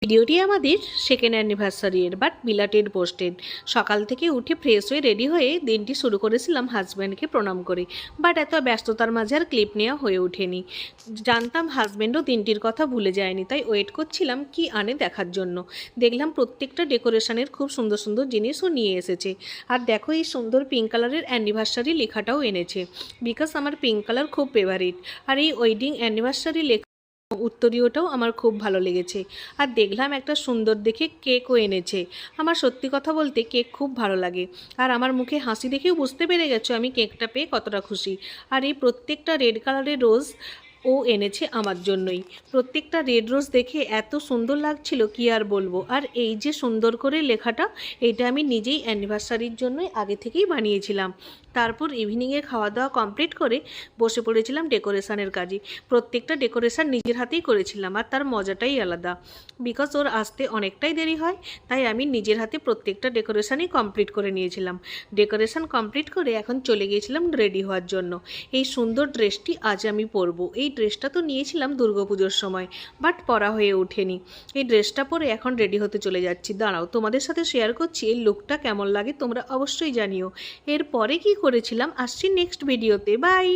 ভিডিওটি আমাদের second অ্যানিভার্সারির but বিলাটেড posted. সকাল থেকে উঠে ফ্রেশ হয়ে রেডি হয়ে দিনটি শুরু করেছিলাম হাজব্যান্ডকে প্রণাম করে, বাট এত ব্যস্ততার মাঝে আর ক্লিপ নেওয়া হয়ে ওঠেনি। জানতাম হাজব্যান্ডও দিনটির কথা ভুলে যায়নি, তাই ওয়েট করছিলাম কি আনে দেখার জন্য। দেখলাম প্রত্যেকটা ডেকোরেশনের খুব সুন্দর সুন্দর জিনিসও নিয়ে এসেছে। আর দেখো এই সুন্দর পিঙ্ক কালারের অ্যানিভার্সারি লেখাটাও এনেছে, বিকজ আমার পিঙ্ক কালার খুব ফেভারিট। আর এই ওয়েডিং অ্যানিভার্সারি লেখা উত্তরীয়টাও আমার খুব ভালো লেগেছে। আর দেখলাম একটা সুন্দর দেখে কেকও এনেছে। আমার সত্যি কথা বলতে কেক খুব ভালো লাগে, আর আমার মুখে হাসি দেখেও বুঝতে পেরে গেছো আমি কেকটা পেয়ে কতটা খুশি। আর এই প্রত্যেকটা রেড কালারের রোজ ও এনেছে আমার জন্যই। প্রত্যেকটা রেড রোজ দেখে এত সুন্দর লাগছিল কি আর বলবো। আর এই যে সুন্দর করে লেখাটা, এটা আমি নিজেই অ্যানিভার্সারির জন্যই আগে থেকেই বানিয়েছিলাম। তারপর ইভিনিংয়ে খাওয়া দাওয়া কমপ্লিট করে বসে পড়েছিলাম ডেকোরেশনের কাজে। প্রত্যেকটা ডেকোরেশন নিজের হাতেই করেছিলাম, আর তার মজাটাই আলাদা। বিকজ ওর আসতে অনেকটাই দেরি হয়, তাই আমি নিজের হাতে প্রত্যেকটা ডেকোরেশনই কমপ্লিট করে নিয়েছিলাম। ডেকোরেশন কমপ্লিট করে এখন চলে গিয়েছিলাম রেডি হওয়ার জন্য। এই সুন্দর ড্রেসটি আজ আমি পরবো। এই ড্রেসটা তো নিয়েছিলাম দুর্গাপুজোর সময়, বাট পরা হয়ে ওঠেনি। এই ড্রেসটা পরে এখন রেডি হতে চলে যাচ্ছি। দাঁড়াও, তোমাদের সাথে শেয়ার করছি এই লুকটা কেমন লাগে, তোমরা অবশ্যই জানিও। এরপরে কি করেছিলাম আসছি নেক্সট ভিডিওতে। বাই।